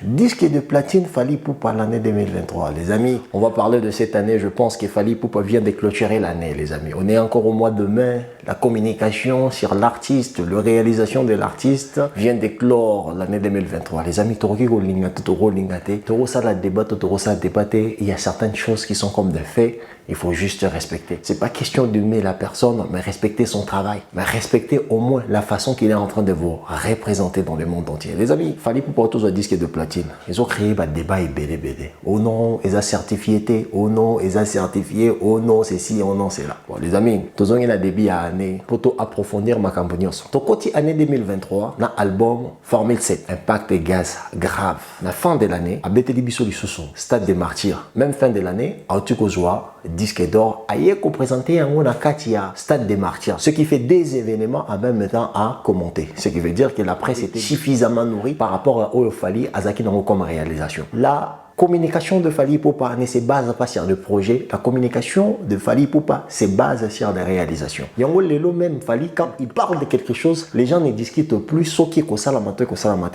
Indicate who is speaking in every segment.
Speaker 1: Disque de platine Fally Ipupa l'année 2023. Les amis, on va parler de cette année. Je pense que Fally Ipupa vient de clôturer l'année, les amis. On est encore au mois de mai. La communication sur l'artiste, la réalisation de l'artiste vient d'éclore l'année 2023. Les amis, il y a certaines choses qui sont comme des faits. Il faut juste respecter. C'est pas question d'aimer la personne, mais respecter son travail. Mais respecter au moins la façon qu'il est en train de vous représenter dans le monde entier. Les amis, Fally Ipupa tous un disque de platine. Ils ont créé un débat et BD. Oh non, ils ont certifié. Oh non, ils ont certifié. Oh non, c'est ci, oh non, c'est là. Bon, les amis, tous ont un début à année pour approfondir ma campagne. Ton côté année 2023, dans l'album Formule 7, Impact et Gaz grave. La fin de l'année, à Beteli Bissoli Soussou, Stade des Martyrs. Même fin de l'année, à Otukozwa, disque d'or, aïe qu'on présentait un Katia, Stade des Martyrs. Ce qui fait des événements en même temps à commenter. Ce qui veut dire que la presse était suffisamment nourrie par rapport à Fally Azaki Nango comme réalisation. La communication de Fally Ipupa ne se base pas sur le projet. La communication de Fally Ipupa se base sur des réalisations. Yango Lelo même Fally, quand il parle de quelque chose, les gens ne discutent plus ce qui est Kosalamate.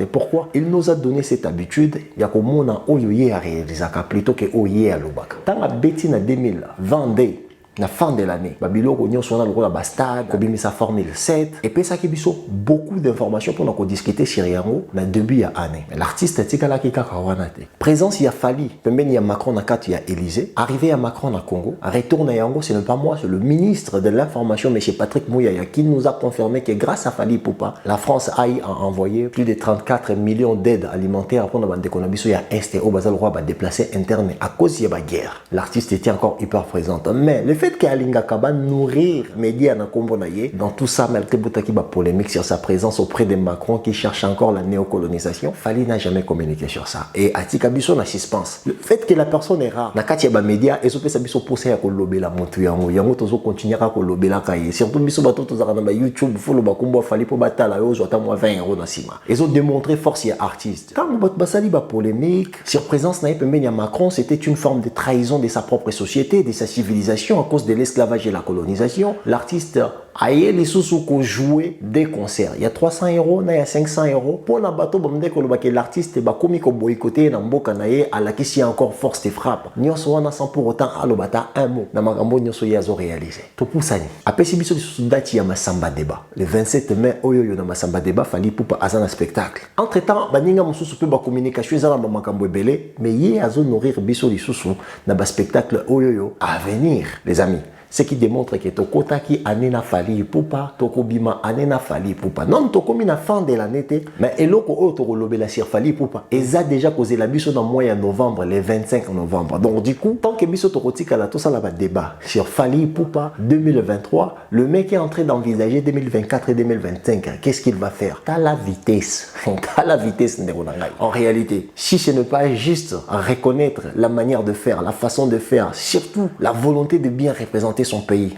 Speaker 1: Pourquoi? Il nous a donné cette habitude. Il y a comme on a oyoye à réaliser plutôt que oyoye à l'obaka. Tant la bêtine 2022. La fin de l'année, Babilo Konyo soit dans le stade, Kobimi sa Formule 7, et puis ça qui biso beaucoup d'informations pour nous discuter sur Yango dans le début de l'année. L'artiste Tikala Kika Kawanate. Présence il y a Fally, puis il y a Macron à 4, il y a Élysée. Arrivé à Macron à Congo, retourne à Yango, ce n'est pas moi, c'est le ministre de l'information, M. Patrick Mouyaya, qui nous a confirmé que grâce à Fally Ipupa, la France a envoyé plus de 34 millions d'aides alimentaires pour nous déconnabiso, il y a Est et au Bazal Roi déplacés internes à cause de la guerre. L'artiste était encore hyper présente, mais le fait qu'Alinga Kaba nourrir médias dans tout ça, malgré Boutaki polémique sur sa présence auprès de Macron qui cherche encore la néocolonisation, Fally n'a jamais communiqué sur ça. Et Atika Bisso n'a suspense. Le fait que la personne est rare, na kati ya médias, et so Bisso poussé à kolobe la montu yango tozo continuer à kolobe la kaye. Surtout Bisso bato tozo na YouTube, follow bakumbo Fally po batala yo zo moi 20 € na sima. Ils ont démontré force ya artiste. Quand basali ba polémique, sur présence na epembe ya Macron, c'était une forme de trahison de sa propre société, de sa civilisation à cause de l'esclavage et la colonisation. L'artiste a les sous qu'on jouait des concerts. Il y a 300 €, il y a 500 €. Pour la bateau, que l'artiste est comme boycotté dans Mboka naye à la question encore force de frappe. Nous sommes sans pour autant à l'obata un mot. Dans ma gambo nous sommes réalisé. Tout pour ça. Après si biso sous date ya Masamba débat. Le 27 mai oyoyo na Masamba débat Fally Ipupa azana spectacle. Entre temps baninga mususu pe ba communication za na makambo ebele mais yé azo nourrir biso li susu na ba spectacle oyoyo à venir les amis. Ce qui démontre que Tokota qui anena Fally Ipupa, Tokobima anena Fally Ipupa. Non, Tokomi na fin de l'année, mais eloko o Tokolobe la sur Fally Ipupa. Ils a déjà causé la biso dans le mois de novembre, le 25 novembre. Donc du coup, tant que biso Tokotika la tout ça là va débat sur Fally Ipupa 2023, le mec est en train d'envisager 2024 et 2025. Qu'est-ce qu'il va faire? T'as la vitesse. T'as la vitesse en réalité. Si ce n'est pas juste reconnaître la manière de faire, la façon de faire, surtout la volonté de bien représenter son pays,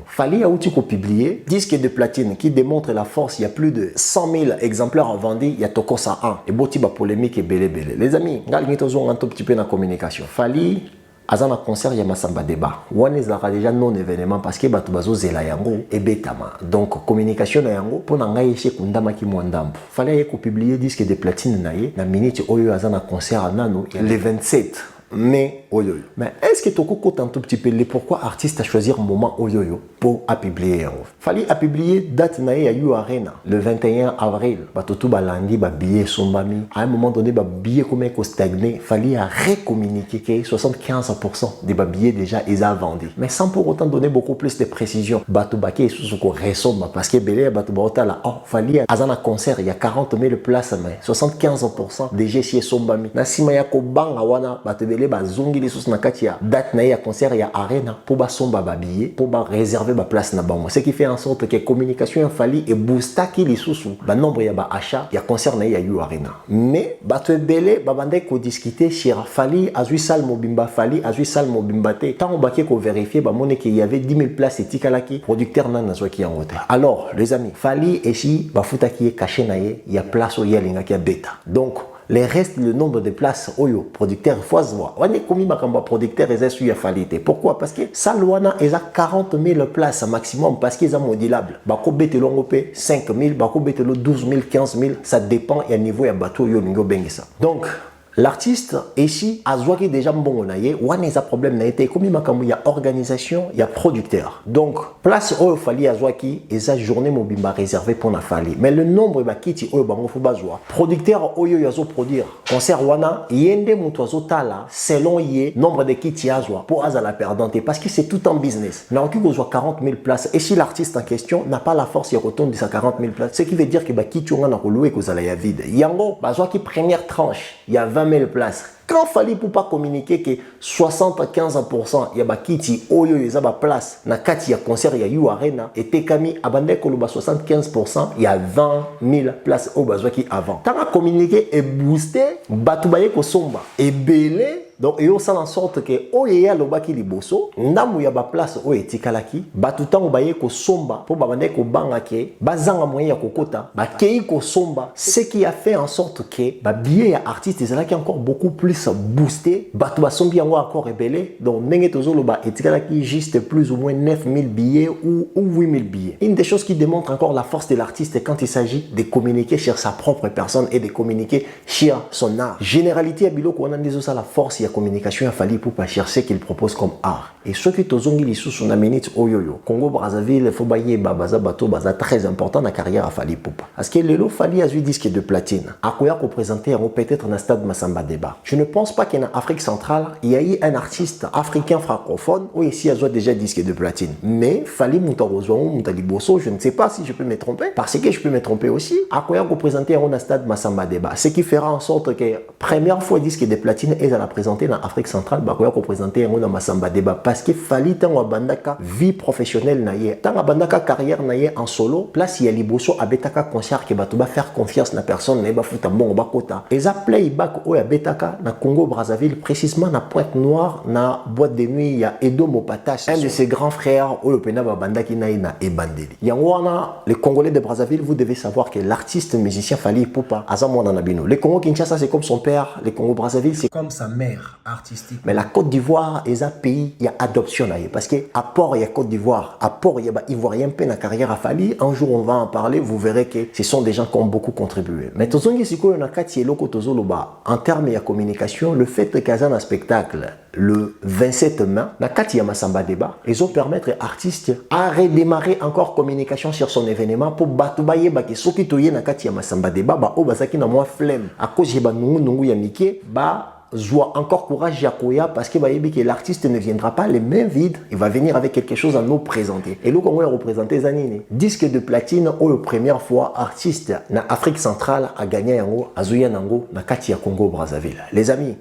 Speaker 1: Fally a outil publié disque de platine qui démontre la force. Il y a plus de 100 000 exemplaires vendus. Il y a Tokosa 1 et Botiba polémique et belé. Les amis, regardez un tout petit peu dans la communication. Fally Azana concert ya Masamba débat. One is déjà non événement parce que batu bazo zela yango et betama. Donc communication na yango pour ngai chez kundama ki mwandambo. Fallait ko publier disque de platine na ye na minute oyo azana concert nano le 27 mai oyoyo. Mais est-ce que Toko compte un tout petit peu les pourquoi artiste a choisi un moment oyoyo pour publier? Fally a publié date nae à You Arena le 21 avril. Batotu balandi ba billet sombami. À un moment donné ba billet comme ko stagné. Fally a recommuniqué que 75% des billets déjà ils a vendu. Mais sans pour autant donner beaucoup plus de précision. Batu baké sous ko resomba parce que belé batu bota là. Oh Fally azana concert il y a 40 000 places mais 75% déjà chez sombami. Na sima ya ko banga wana batu belé ba zongi les sous na katia. Date nae ya concert ya Arena pour ba somba ba billet pour ba réserver ba place na bango. Ce qui fait en sorte que communication Fally et boosta qui les sous ba nombre ya ba achat ya concert nae ya You Arena. Mais batu belé ba bande ko discuter sur Fally azui sal mobimba Fally azui sal mobimba te. Tant on baké ko vérifier ba moné qu'il y avait 10 000 places et tikalaki producteur nan na qui en hôtel. Alors les amis, Fally et si ba futa qui est caché nae ya place au yalinga qui a bêta. Donc les restes, le nombre de places oyo producteurs il faut voir. On est comme producteurs et su ya falité. Pourquoi? Parce que ça loana ils a 40 000 places maximum parce qu'ils sont modulables. Bako betelo ngopé 5 000, bako betelo 12 000, 15 000, ça dépend et niveau ya bateau yo ningo bengisa. Donc l'artiste ici a joué déjà bon naie, on a problème na été comme il y a organisation, il y a producteur. Donc place où il fallait à jouer qui et sa journée mobimba réservée pour la fallait. Mais le nombre ba kiti où bango faut ba jouer. Producteur où yo zo produire. Concert wana yende mutozo tala selon yé nombre de kiti à jouer pour à la perdante parce que c'est tout en business. Na qui go jouer 40 000 places et si l'artiste en question n'a pas la force il retourne de sa 40 000 places, ce qui veut dire que ba kiti on a loué que ça la ya vide. Yango ba jouer qui première tranche, il y a 20 000 places. Quand il fallait pour pas communiquer que 75% il y a kiti oyo il y a place na kati ya concert ya yu arena et tekami abande koloba 75% il y a 20 000 places au bazwa qui avant. Tant à communiquer et booster batubaye ko somba et belé. Donc, il y a en sorte que oyeya lobaki liboso, ndamu ya ba place o etikalaki, batutango baye ko somba pour babande ko bangake, bazanga moyen ya kokota, ba kei ko somba, ce qui a fait en sorte que ba billet ya artiste ezalaki encore beaucoup plus boosté, batu ba sombi yango encore rebellé. Donc, ndenge tozolo ba etikalaki juste plus ou moins 9 000 billets ou 8 000 billets. Une des choses qui démontre encore la force de l'artiste quand il s'agit de communiquer sur sa propre personne et de communiquer sur son art. Généralité à biloko on a des ça la force ya communication a fallu pour pas chercher qu'il propose comme art. Et ce qui tozongi li sous na minute oyoyo. Congo Brazzaville faut bailler babaza bateau baza très important dans la carrière a fallu pour pas. Parce que Lelo Fali a eu disque de platine. A quoi représenter peut-être dans stade Massamba Débat. Je ne pense pas qu'en Afrique centrale, il y a eu un artiste africain francophone où ici a déjà disque de platine. Mais Fali Moutarozo Moutaliboso, je ne sais pas si je peux me tromper parce que je peux me tromper aussi. A quoi représenter dans stade Massamba Débat. Ce qui fera en sorte que première fois disque de platine est à la présenter dans Afrique centrale, bah quoi représenter dans Massamba Débat parce que Fali tant bandaka vie professionnelle naie, tant bandaka carrière naie en solo, place il y a liboso abetaka concert que batuba faire confiance na personne ne ba futa bon bakota. Et ça playback ou abetaka na Congo Brazzaville précisément na Pointe-Noire na boîte de nuit il y a Edo Mopatache, un de ses grands frères ou le pena bandaki naie na Ebandeli. Yangoana les Congolais de Brazzaville, vous devez savoir que l'artiste musicien Fali Ipupa azamwa na bino. Les Congo Kinshasa c'est comme son père, les Congo Brazzaville c'est comme sa mère artistique. Mais la Côte d'Ivoire est un pays il y a adoption là parce que à port il y a Côte d'Ivoire, à port il y a Ivoirien peine à carrière à Fali. Un jour on va en parler, vous verrez que ce sont des gens qui ont beaucoup contribué. Mais tozongi siko na kati loko tozoloba en termes de communication, le fait qu'il y a un spectacle le 27 mai na kati ya Massamba Débat, ils ont permettre artistes à redémarrer encore communication sur son événement pour batubaye baki soki toye na kati ya Massamba Débat ba o basaki na moi flemme à cause ba nungu ya mike ba joie encore courage Yakoya parce que l'artiste ne viendra pas les mains vides, il va venir avec quelque chose à nous présenter. Et nous, comment on représenter Zanini? Disque de platine ou la première fois artiste na Afrique centrale a gagné yango, Azuya Nango, na Katia Congo Brazzaville. Les amis,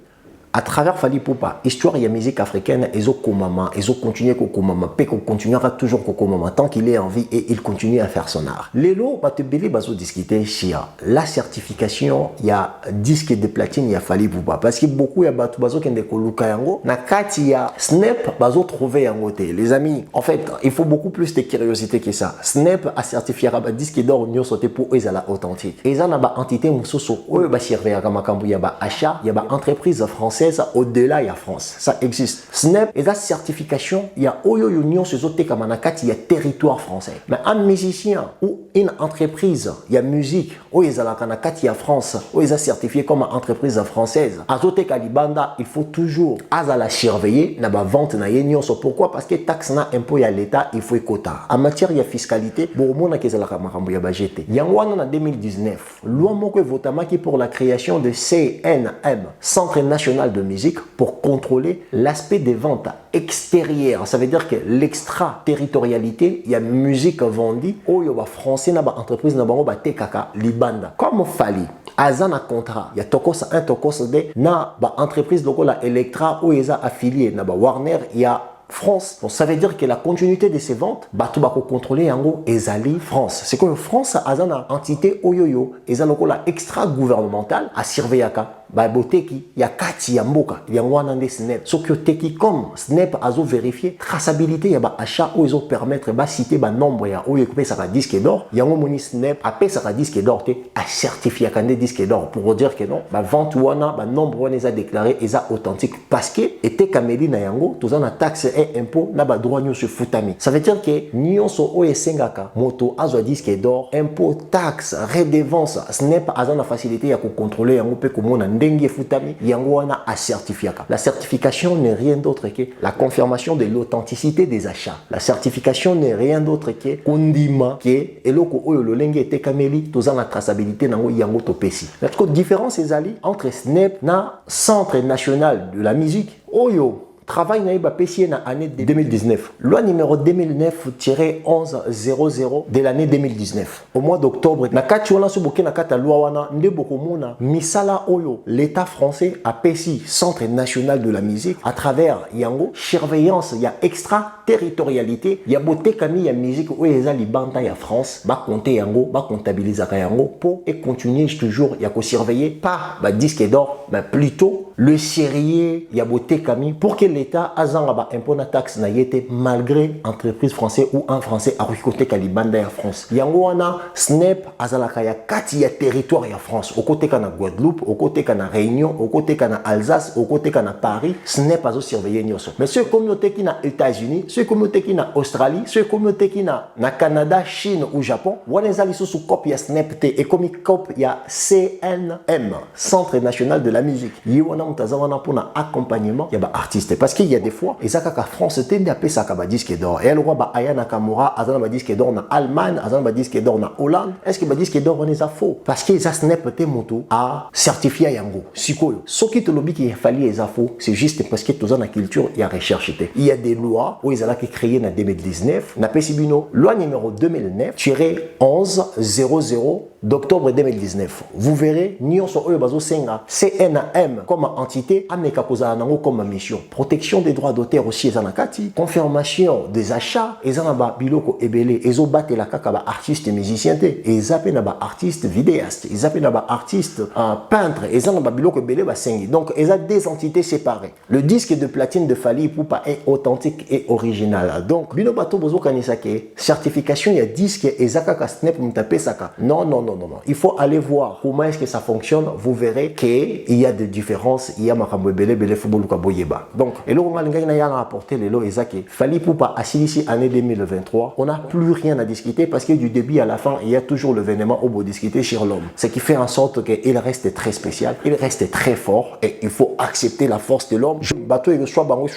Speaker 1: à travers Fali Ipupa, histoire et musique africaine, ils ont komama, ils ont continué komama, pe continuera toujours komama tant qu'il est en vie et il continue à faire son art. Lelo, batebele bazo discuter sur la certification, il y a disque de platine, il y a Fali Ipupa parce que beaucoup il y a batu bazo kende koluka yango, na kati ya Snap bazo trouver yango te. Les amis, en fait, il faut beaucoup plus de curiosité que ça. Snap a certifié un disque d'or union sauté pour eux à la authentique. Et ça n'a pas entité musoso, eux ba server à Kamakambu, il y a ba achat, il y a ba entreprise française au-delà il y a France, ça existe. Snap et la certification, il y a Oyo Union ce zoté comme il y a territoire français. Mais un musicien ou une entreprise, il y a musique, où il y a France, où il est certifié comme entreprise française. À zoté Kalibanda, il faut toujours la surveiller, na ba vente na union. Pourquoi? Parce que taxe na impôt à l'État, il faut quota. En matière de fiscalité, bon mona kezala kamakambo ya bajete. Yangwana en 2019, loi moko votama qui pour la création de CNM, Centre national de musique pour contrôler l'aspect des ventes extérieures. Ça veut dire que l'extraterritorialité, il y a musique vendue, où il y a français, na ba entreprise, na bango ba tekaka, libanda. Comme Fali, azana contrat, il y a tokos un tokos de na ba entreprise loko la Electra où il y a affilié, na ba Warner, il y a France. Donc ça veut dire que la continuité de ces ventes, batu bako contrôler yango ezali France. C'est que France a une entité oyoyo, ezaloko la extra gouvernementale à surveiller. ba boteki ya kati ya mboka yango wana nde snap soki oteki comme snap azo vérifier traçabilité ya ba achat ou ils ont permettre ba citer ba nombre ya oyo ekopesaka disque d'or yango moni snap apesaka disque d'or te a certifié kande disque d'or pour dire que non ba vente wana ba nombre wana eza déclaré eza authentique parce que était kameli na yango toza na taxe et impôt na ba droit nyonso futami. Ça veut dire que nyonso oyo esengaka moto azwa disque d'or impôt taxe redevance snap aza na facilité ya ko contrôler yango pe komona ndenge futami yango wana a certifiaka. La certification n'est rien d'autre que la confirmation de l'authenticité des achats. La certification n'est rien d'autre que kondima ke eloko oyo lolenge etekameli toza na traçabilité nango yango topesi. La différence ezali entre snap na Centre national de la musique oyo travail na pessie na année 2019. Loi numéro 2009-1100 de l'année 2019. Au mois d'octobre, na kati wana soboke na kata loi wana nde bokomona misala oyo l'État français a pessi Centre national de la musique à travers yango surveillance ya extraterritorialité ya botekami ya musique oyo eza libanda ya France ba compter yango ba comptabiliser yango pour et continuer toujours ya ko surveiller pas ba disque d'or mais plutôt le sérieux ya botekami pour que l'État azanga ba impôt na taxe na yete malgré entreprise français ou un français a côté kalibanda ya France. Yango wana snap azalaka ya kati ya territoire ya France au côté kana Guadeloupe, au côté kana Réunion, au côté kana Alsace, au côté kana Paris, snap azo surveiller nyoso. Mais ceux communauté qui na États-Unis, ceux communauté qui na Australie, ceux communauté qui na Canada, Chine ou Japon, wana ezali sous copie ya snap te et comme copie ya CNM, Centre national de la musique. Yiwana mutazawana pour na accompagnement ya ba artiste parce qu'il y a des fois ezaka ka France tende a pesa ka ba disque d'or et elle roi ba Aya Nakamura azana ba disque d'or na Allemagne azana ba disque d'or na Hollande est-ce que ba disque d'or on est faux parce que ça snap te moto a certifié yango sikoyo soki to lobi ki fali eza faux c'est juste parce que toza na culture ya recherche te il y a des lois où ezala ki créé na 2019 na pesibino loi numéro 2009-1100 d'octobre 2019 vous verrez nyonso oyo bazo senga CNM comme entité ameka kozala nango comme mission protection des droits d'auteur aussi ezanakati confirmation des achats ezanaba biloko ebele ezobate kaka ba artiste musicien te ezape na ba artiste vidéaste ezape na ba artiste peintre ezanaba biloko ebele basengi donc eza des entités séparées. Le disque de platine de Fally Ipupa est authentique et original donc bino bato bozo kanisa ke certification ya disque ezakaka snap mutapesaka non il faut aller voir comment est-ce que ça fonctionne vous verrez qu'il y a des différences il y a makambo ebele bele football ka boyeba donc et là on a rapporté les lois ezake Fally Ipupa assilisi année 2023 on n'a plus rien à discuter parce que du début à la fin il y a toujours l'événement au beau discuter sur l'homme ce qui fait en sorte qu'il reste très spécial il reste très fort et il faut accepter la force de l'homme bateau et soit bango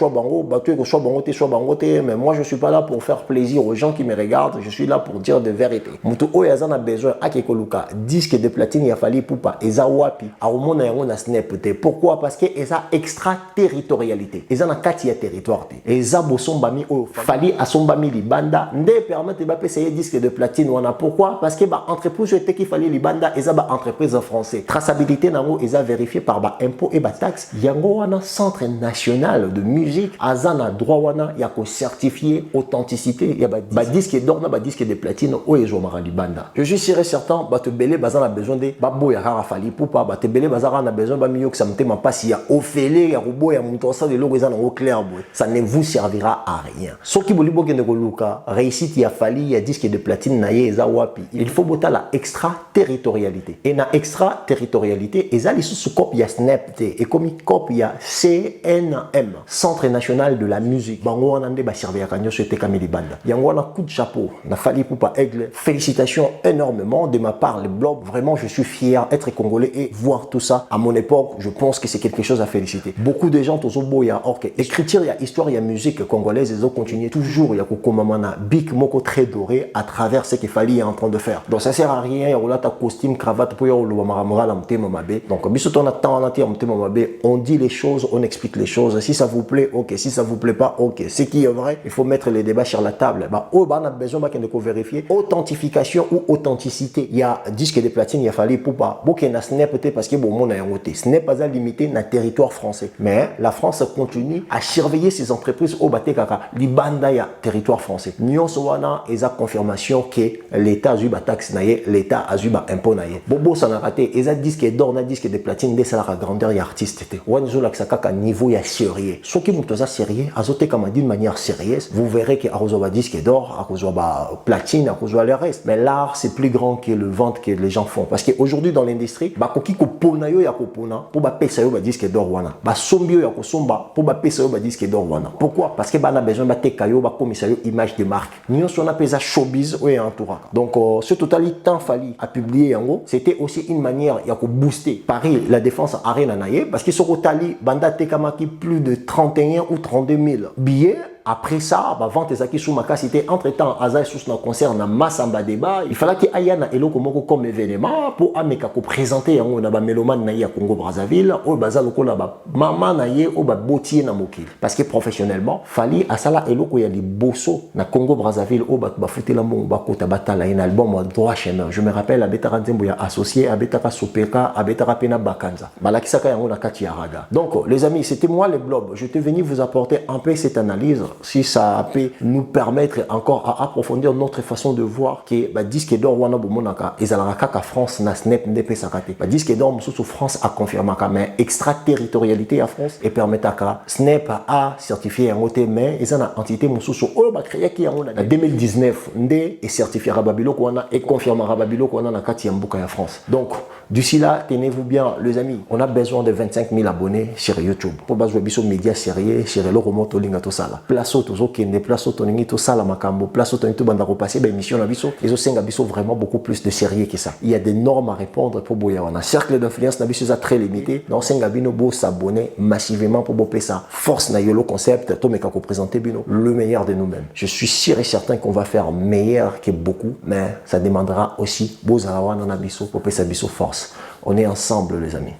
Speaker 1: bateau et soit bango te mais moi je suis pas là pour faire plaisir aux gens qui me regardent je suis là pour dire de vérité mutu oyo a besoin akekoluka disque de platine ya Fally Ipupa eza wapi aomona yango na snap te pourquoi parce que eza extraterritorialité eza na kati ya territoire te eza bosombami oyo Fally asombami libanda nde permettre ba pesa disque de platine wana pourquoi parce que ba entreprise était qui Fally libanda eza ba entreprise français traçabilité nango eza vérifié par ba impôt et ba taxe yango wana Centre national de musique azana droit wana ya ko certifier authenticité ya ba disque d'or na ba disque de platine oyo ezomara libanda je suis sûr et certain ba te belé bazana besoin de ba boya kaka Fally Ipupa ba te belé bazana besoin ba miyo que ça mte mapasi ya ofele ya rubo ya muto ça de logo ezana au clair boy ça ne vous servira à rien soki bolibo kende ko luka réussite ya Fally ya disque de platine na ye eza wapi il faut boter la extraterritorialité et na extraterritorialité ezali sous copie ya snap te et comme copie ya CNM Centre national de la musique bango wana nde ba servir kanyo te kameli banda yango wana coup de chapeau na Fally Ipupa Aigle félicitations énormément de ma part le blog vraiment je suis fier d'être congolais et voir tout ça à mon époque je pense que c'est quelque chose à féliciter beaucoup de gens tozo boya or que écriture il y a histoire il y a musique congolaise ils ont continué toujours il y a kokomamana big moko très doré à travers ce qu'il fallait en train de faire donc ça sert à rien il y a ta costume cravate pour y avoir le maramora la mtema mabe donc biso ton temps en entier mtema mabe on dit les choses on explique les choses si ça vous plaît ok si ça vous plaît pas ok ce qui est vrai, il faut mettre les débats sur la table. Bah, on a besoin de vérifier authentification ou authenticité. Il y a disque de platine, il a fallu pour pas. Bon, qu'il y a Snap peut-être parce que bon, mon a voté. Ce n'est pas à limiter dans le territoire français. Mais la France continue à surveiller ses entreprises au baté kaka. Libanda ya territoire français. Nyon sowana et confirmation que l'État a eu ba taxe naie, l'État a eu ba impôt naie. Bobo ça n'a raté. Et ça disque d'or, na disque de platine, des salaires à grandeur et artiste. Wanzo la kaka niveau ya sérieux. Ce qui m'ont sérieux, azoté comme d'une manière sérieuse, vous verrez que Arozoba disque d'or, Arozoba platine, Arozoba le reste. Mais l'art c'est plus grand que le vente que les gens font. Parce qu'aujourd'hui dans l'industrie, ba koki ko pona yo ya ko pona pour ba pesa yo ba disque d'or wana. Ba sombio ya ko somba pour ba pesa yo ba disque d'or wana. Pourquoi? Parce que ba na besoin ba te kayo ba komisa yo image de marque. Nyon so na pesa showbiz ou entourage. Donc ce totalité fallait à publier en gros, c'était aussi une manière ya ko booster Paris la défense arena naie parce que ce rotali banda te kamaki plus de 31 ou 32 000 billets. Après ça, bah, vente ezaki sous ma c'était entre-temps, Azaï sous un concert na Massamba débat. Il fallait qu'il y ait un eloko moko comme événement pour ameka ko présenter yango na ba mélomane na ya Congo Brazzaville, ou baza loko na ba maman na ye ou ba botier na mokili. Parce que professionnellement, fallait asala eloko ya li bosso na Congo Brazzaville ou ba fouté la mbongo ba kota batala un album droit chemin. Je me rappelle Abetaka Nzembo ya associé Abetaka Sopeka, Abetaka Pena Bakanza. Malakisaka yango na kati ya raga. Donc les amis, c'était moi le blob. Je suis venu vous apporter un peu cette analyse. Si ça peut nous permettre encore à approfondir notre façon de voir que bah, disque d'or wana bomonaka ezalaka ka France na snap ndp sakate bah, disque d'or sous France a confirmé mais extraterritorialité à France et permetaka snap a certifié en côté mais ils ont une entité mususu o ba créé qui en 2019 ndé et certifiera babilo wana et confirmera babilo wana na kati ya mbuka ya France. Donc d'ici là, tenez-vous bien les amis, on a besoin de 25 000 abonnés sur YouTube pour baser biso médias sérieux sur le remoto linga to sala place auto kende place auto ningi to sala makambo place auto to banda ko passer ba émission na biso et senga biso vraiment beaucoup plus de sérieux que ça. Il y a des normes à répondre pour boya wana cercle d'influence na biso très limité donc senga bino bo s'abonner massivement pour bo ça force na yolo concept to meka ko présenter bino le meilleur de nous-mêmes. Je suis sûr et certain qu'on va faire meilleur que beaucoup mais ça demandera aussi bo za wana na biso pour pesa biso force. On est ensemble les amis.